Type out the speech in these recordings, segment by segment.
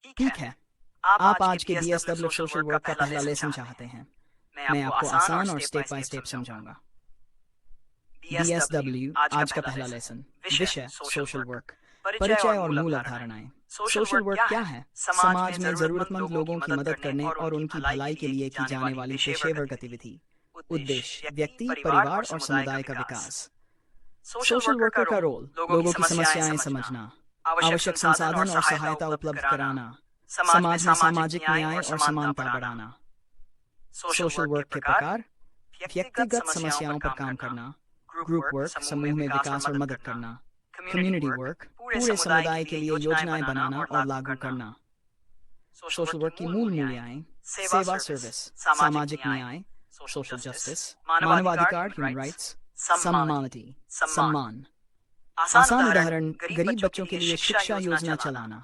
ठीक है, आप आज के बीएसडब्ल्यू सोशल वर्क का पहला लेसन चाहते हैं। मैं आपको आसान और स्टेप बाय स्टेप समझाऊंगा। बीएसडब्ल्यू आज का पहला लेसन। विषय सोशल वर्क। परिचय और मूल अवधारणाएं। सोशल वर्क क्या है? समाज में जरूरतमंद लोगों की मदद करने और उनकी भलाई के लिए की जाने वाली पेशेवर गतिविधि। उद्देश्य व्यक्ति, परिवार और समुदाय का विकास। सोशल वर्कर का रोल लोगों की समस्याएं समझना, आवश्यक संसाधन और सहायता उपलब्ध कराना, समाज में सामाजिक न्याय और समानता बढ़ाना। सोशल वर्क के प्रकार: व्यक्तिगत समस्याओं पर काम करना, ग्रुप वर्क समूह में विकास और मदद करना, कम्युनिटी वर्क पूरे समुदाय के लिए योजनाएं बनाना और लागू करना। सोशल वर्क की मूल मूल्यांकन: सेवा सर्विस, सामाजिक न्याय सोशल जस्टिस, मानवाधिकार ह्यूमन राइट्स, समानती सम्मान। आसान उदाहरण: गरीब बच्चों के लिए शिक्षा योजना चलाना,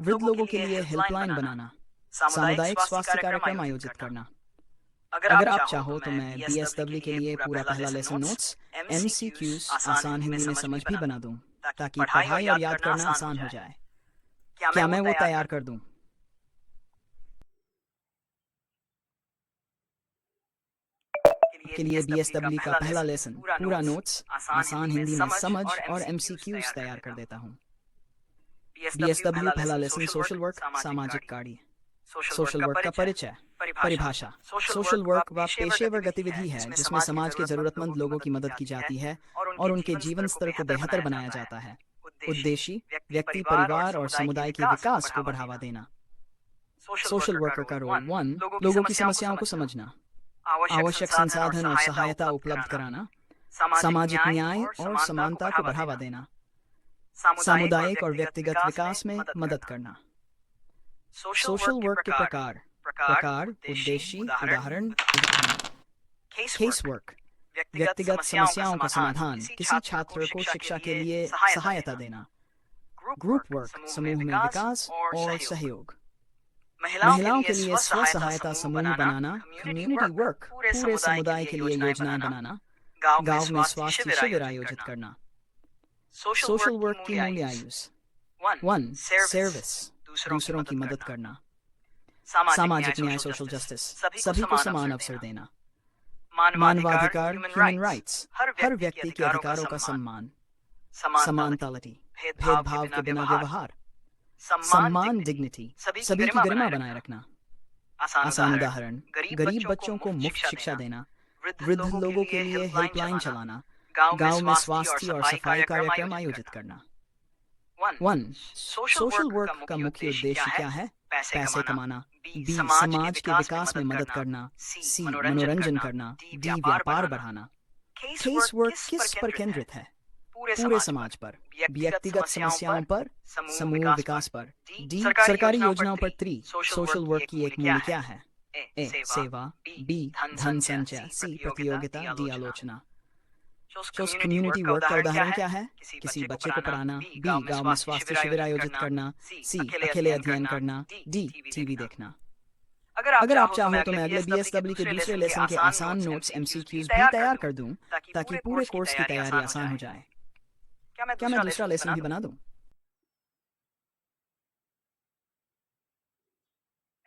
वृद्ध लोगों के लिए हेल्पलाइन बनाना, सामुदायिक स्वास्थ्य कार्यक्रम आयोजित करना। अगर आप चाहो तो मैं बीएसडब्ल्यू के लिए पूरा पहला लेसन नोट्स, एमसीक्यूज आसान हिंदी में समझ भी बना दूं, ताकि पढ़ाई और याद करना आसान हो जाए। क्या मैं वो तैयार कर दूं? के लिए बीएसडब्ल्यू का पहला लेसन, पूरा नोट्स, आसान हिंदी में समझ और एमसीक्यूज तैयार कर देता हूँ। बीएसडब्ल्यू पहला लेसन सोशल वर्क, सामाजिक कार्य। सोशल वर्क का परिचय, परिभाषा: सोशल वर्क वह पेशेवर गतिविधि है जिसमें समाज के जरूरतमंद लोगों की मदद की जाती है और उनके जीवन स्तर को बेहतर बनाया जाता है। उद्देश्य व्यक्ति, परिवार और समुदाय के विकास को बढ़ावा देना। सोशल वर्कर का रोल: 1. लोगों की समस्याओं को समझना, आवश्यक संसाधन और सहायता उपलब्ध कराना, सामाजिक न्याय और समानता को बढ़ावा देना, सामुदायिक और व्यक्तिगत विकास में मदद करना। सोशल वर्क के प्रकार उद्देश्य उदाहरण: केस वर्क व्यक्तिगत समस्याओं का समाधान, किसी छात्र को शिक्षा के लिए सहायता देना। ग्रुप वर्क समूह में विकास और सहयोग। महिलाओं के लिए स्व सहायता समूह बनाना। कम्युनिटी वर्क पूरे समुदाय के लिए योजनाएं बनाना, गांव में स्वास्थ्य शिविर आयोजित करना। सोशल वर्क की मूल्यांकन: 1. सर्विस दूसरों की मदद करना, सामाजिक न्याय सोशल जस्टिस सभी को समान अवसर देना, मानवाधिकार ह्यूमन राइट्स हर व्यक्ति के अधिकारों का सम्मान, समानतालिटी भेदभाव के बिना व्यवहार, सम्मान डिग्निटी सभी की गरिमा बनाए रखना। आसान उदाहरण: गरीब बच्चों को मुफ्त शिक्षा देना, वृद्ध लोगों के लिए हेल्पलाइन चलाना, गांव में स्वास्थ्य और सफाई कार्यक्रम आयोजित करना। 1. सोशल वर्क का मुख्य उद्देश्य क्या है? पैसे कमाना। B. समाज के विकास में मदद करना। C. मनोरंजन करना। D. व्यापार बढ़ाना। केस वर्क किस पर केंद्रित है? पूरे समाज पर, व्यक्तिगत समस्याओं पर, समूह विकास पर। D. सरकारी योजनाओं पर। 3. सोशल वर्क की एक मूल्य क्या है? A. सेवा, B. धन संचय, C. प्रतियोगिता, D. आलोचना। कम्युनिटी वर्क का उदाहरण क्या है? किसी बच्चे को पढ़ाना, B. गांव में स्वास्थ्य शिविर आयोजित करना, C. अकेले अध्ययन करना, D. टीवी देखना। अगर आप चाहो तो मैं अगले बीएसडब्ल्यू के दूसरे लेसन के आसान नोट्स, एमसीक्यूज भी तैयार कर दूं, ताकि पूरे कोर्स की तैयारी आसान हो जाए। क्या मैं दूसरा लेसन भी बना दूं?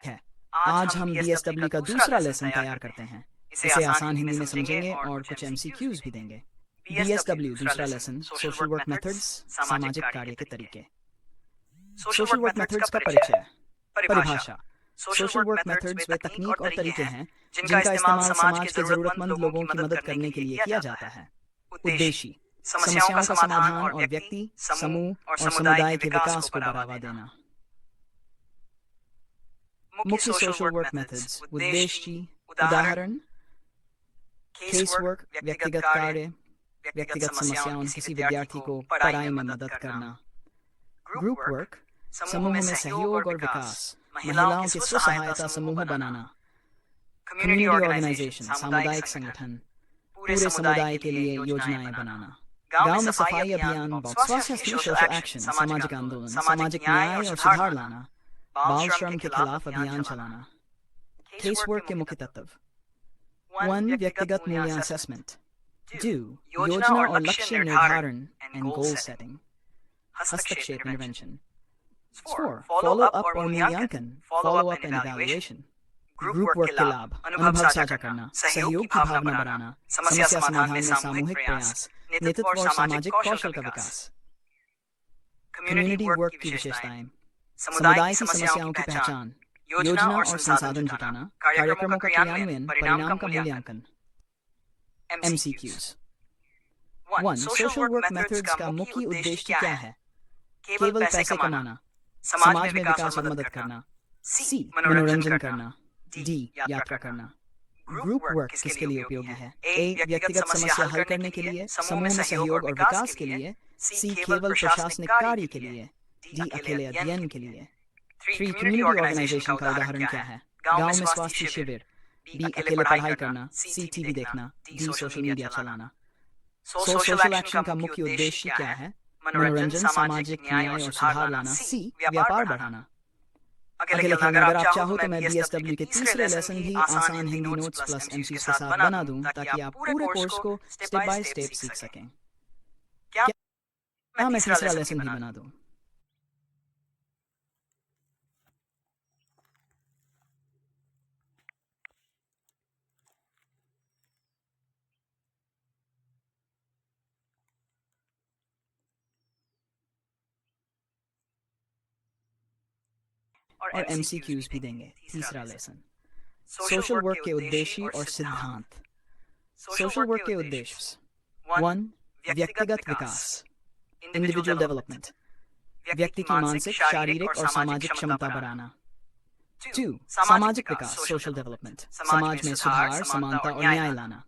है, आज हम बीएसडब्ल्यू का दूसरा लेसन तैयार करते हैं। इसे आसान हिंदी में समझेंगे और कुछ एमसीक्यूज भी देंगे। बीएसडब्ल्यू दूसरा लेसन, सोशल वर्क मेथड्स, सामाजिक कार्य के तरीके। सोशल वर्क मेथड्स का परिचय, परिभाषा: सोशल वर्क मेथड्स वे तकनीक और तरीके हैं जिनका इस्तेमाल समाज के जरूरतमंद लोगों की मदद करने के लिए किया जाता है। उद्देश्य समस्याओं का समाधान और व्यक्ति, समूह और समुदाय के विकास को बढ़ावा देना। मुख्य सोशल वर्क मेथड्स, उद्देश्य उदाहरण: केस वर्क व्यक्तिगत कार्य, व्यक्तिगत समस्याओं, किसी विद्यार्थी को पढ़ाई में मदद करना। ग्रुप वर्क समूह में सहयोग और विकास, महिलाओं के स्व सहायता समूह बनाना। कम्युनिटी ऑर्गेनाइजेशन सामुदायिक संगठन, पूरे समुदाय के लिए योजनाएं बनाना। गांव में सफाई अभियान, स्वास्थ्य सोशल एक्शन, सामाजिक आंदोलन, सामाजिक न्याय और सुधार लाना, बाल श्रम के खिलाफ अभियान चलाना। केस वर्क के मुख्य तत्व: 1. व्यक्तिगत मूल्यांकन असेसमेंट। 2. योजना और लक्ष्य निर्धारण एंड गोल सेटिंग। हस्तक्षेप इंटरवेंशन। 4. Follow up और मूल्यांकन, follow up and evaluation. Group work के लाभ, अनुभव साझा करना, सहयोग की भावना बढ़ाना, समस्या समाधान में सामूहिक प्रयास, नेतृत्व और सामाजिक कौशल का विकास. कम्युनिटी वर्क की विशेषताएं, समुदाय की समस्याओं की पहचान, योजना और संसाधन जुटाना, कार्यक्रमों का क्रियान्वयन, परिणाम का मूल्यांकन. MCQs. 1. सोशल वर्क मेथड्स का मुख्य उद्देश्य क्या है? केवल पैसे कमाना, समाज में विकास और मदद करना. C. मनोरंजन करना. D. यात्रा करना. ग्रुप वर्क किसके लिए उपयोगी है? A. व्यक्तिगत समस्या हल करने के लिए, समूह में सहयोग और विकास के लिए. C. केवल प्रशासनिक कार्य के लिए. D. अकेले अध्ययन के लिए. 3. कम्युनिटी ऑर्गेनाइजेशन का उदाहरण क्या है? गांव में स्वास्थ्य शिविर. B. अकेले पढ़ाई करना. C. टीवी देखना. D. सोशल मीडिया चलाना. सोशल एक्शन का मुख्य उद्देश्य क्या है? मनोरंजन, सामाजिक न्याय और सुधार लाना. C. व्यापार बढ़ाना. अगले खेलना, अगर आप चाहो तो मैं BSW के तीसरे लेसन भी आसान हिंदी नोट्स प्लस MCs के साथ बना दूं ताकि आप पूरे कोर्स को स्टेप बाय स्टेप सीख सकें. क्या मैं तीसरा लेसन भी बना दूं? और MCQs भी देंगे. तीसरा लेसन, सोशल वर्क के उद्देश्य और सिद्धांत. सोशल वर्क के उद्देश्य. 1. व्यक्तिगत विकास, इंडिविजुअल डेवलपमेंट, व्यक्ति की मानसिक, शारीरिक और सामाजिक क्षमता बढ़ाना. 2. सामाजिक विकास, सोशल डेवलपमेंट, समाज में सुधार, समानता और न्याय लाना.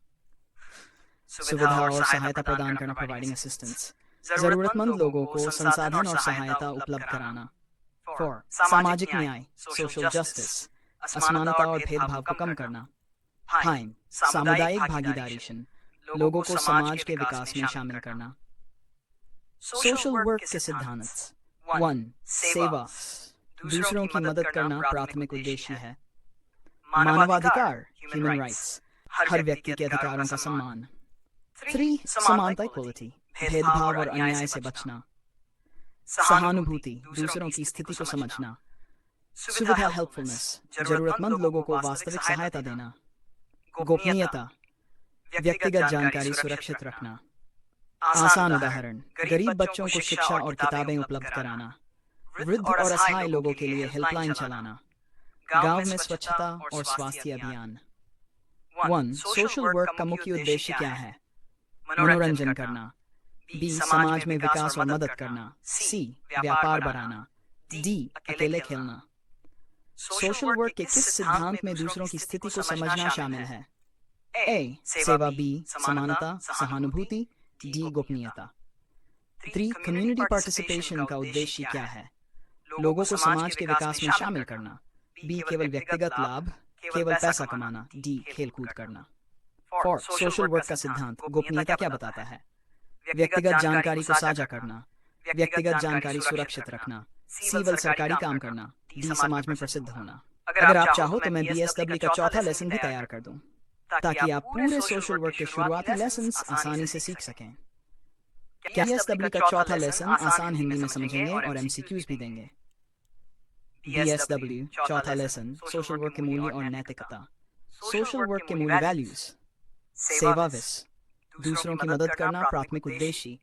सुविधा और सहायता प्रदान करना, प्रोवाइडिंग असिस्टेंस, जरूरतमंद लोगों को संसाधन और सहायता उपलब्ध कराना. 4. सामाजिक न्याय, सोशल जस्टिस, असमानता और भेदभाव को कम करना. 5. सामुदायिक भागीदारी, लोगों को समाज के विकास में शामिल करना. सोशल वर्क के सिद्धांत. 1. सेवा, दूसरों की मदद करना प्राथमिक उद्देश्य है. मानवाधिकार, ह्यूमन राइट्स, हर व्यक्ति के अधिकारों का सम्मान. 3. समानता, इक्वलिटी, भेदभाव और अन्याय से बचना. सहानुभूति, दूसरों की स्थिति को समझना. सुविधा, हेल्पफुलनेस, जरूरतमंद लोगों को वास्तविक सहायता देना. गोपनीयता, व्यक्तिगत जानकारी सुरक्षित रखना. आसान उदाहरण, गरीब बच्चों को शिक्षा और किताबें उपलब्ध कराना. वृद्ध और असहाय लोगों के लिए हेल्पलाइन चलाना. गांव में स्वच्छता और स्वास्थ्य अभियान. 1. सोशल वर्क का मुख्य उद्देश्य क्या है? मनोरंजन करना. B. समाज में विकास और मदद करना. C. व्यापार बढ़ाना. D. अकेले खेलना. सोशल वर्क के किस सिद्धांत में दूसरों की स्थिति को समझना शामिल है? A. सेवा. B. समानता, सहानुभूति. D. गोपनीयता. 3. कम्युनिटी पार्टिसिपेशन का उद्देश्य क्या है? लोगों को समाज के विकास में शामिल करना. B. केवल व्यक्तिगत लाभ, केवल पैसा कमाना. D. खेलकूद करना. 4. सोशल वर्क का सिद्धांत, गोपनीयता क्या बताता है? व्यक्तिगत जानकारी को साझा करना. व्यक्तिगत जानकारी सुरक्षित रखना. सिविल सरकारी काम करना. D. समाज में प्रसिद्ध होना. अगर आप चाहो तो मैं BSW का चौथा लेसन भी तैयार कर दूं ताकि आप पूरे सोशल वर्क के शुरुआती लेसन्स आसानी से सीख सकें. BSW का चौथा लेसन आसान हिंदी में समझेंगे और MCQs भी देंगे. BSW चौथा लेसन, सोशल वर्क के मूल्य और नैतिकता. सोशल वर्क के मूल्य, वैल्यूज. सेवाविस, दूसरों की मदद करना प्राथमिक उद्देश्य.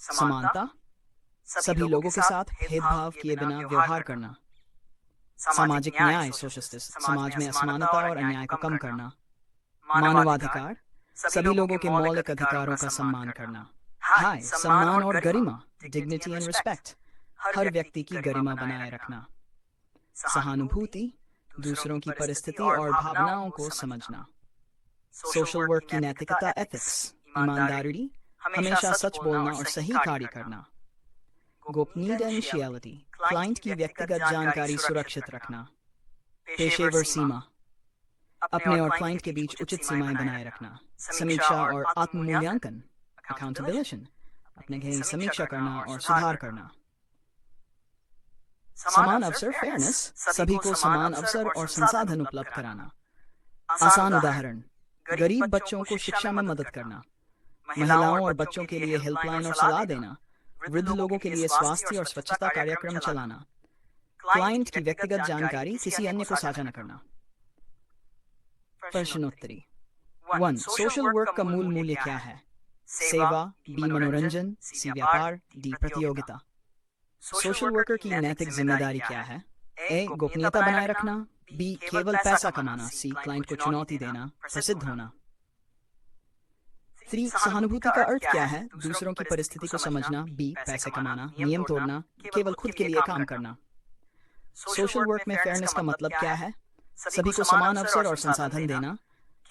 समानता, सभी लोगों के साथ भेदभाव किए बिना व्यवहार करना. सामाजिक न्याय, सोशलिस्ट, समाज में असमानता और अन्याय को कम करना. मानवाधिकार, सभी लोगों के मौलिक अधिकारों का सम्मान करना. हाय, सम्मान और गरिमा, डिग्निटी एंड रिस्पेक्ट, हर व्यक्ति की गरिमा बनाए रखना. सहानुभूति, दूसरों की परिस्थिति और भावनाओं को समझना. सोशल वर्क की नैतिकता, एथिक्स, ईमानदारी, हमेशा सच बोलना और सही कार्य करना. गोपनीयता, क्लाइंट की व्यक्तिगत जानकारी सुरक्षित रखना. पेशेवर सीमा, अपने और क्लाइंट के बीच उचित सीमाएं बनाए रखना. समीक्षा और आत्म मूल्यांकन, अकाउंटेबिलिटी, अपने गहरी समीक्षा करना और सुधार करना. समान अवसर, फेयरनेस, सभी को समान अवसर और संसाधन उपलब्ध कराना. आसान उदाहरण, गरीब बच्चों को शिक्षा में मदद करना. महिलाओं और बच्चों के लिए हेल्पलाइन और सलाह देना. वृद्ध लोगों के लिए स्वास्थ्य और स्वच्छता कार्यक्रम चलाना। क्लाइंट की व्यक्तिगत जानकारी किसी अन्य को साझा न करना। प्रश्नोत्तरी 1. सोशल वर्क का मूल मूल्य क्या है? सेवा, बी मनोरंजन, सी व्यापार, डी प्रतियोगिता। सोशल वर्कर की नैतिक जिम्मेदारी क्या है? ए. गोपनीयता बनाए रखना, बी. केवल पैसा कमाना, सी. क्लाइंट को चुनौती देना, प्रसिद्ध होना। 3. सहानुभूति का अर्थ क्या है? दूसरों की परिस्थिति को समझना, बी. पैसे कमाना, नियम तोड़ना, केवल खुद के लिए काम करना। सोशल वर्क में फेयरनेस का मतलब क्या है? सभी को समान अवसर और संसाधन देना,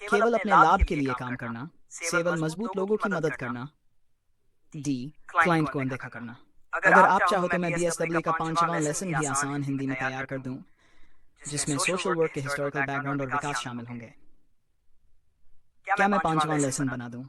केवल अपने लाभ के लिए काम करना, केवल मजबूत लोगों की मदद करना, डी. क्लाइंट को अनदेखा करना। अगर आप चाहो तो मैं BSW का 5वां लेसन भी आसान हिंदी में तैयार कर दूं, जिसमें सोशल वर्क के हिस्टोरिकल बैकग्राउंड और विकास शामिल होंगे। क्या मैं 5वां लेसन बना दूं?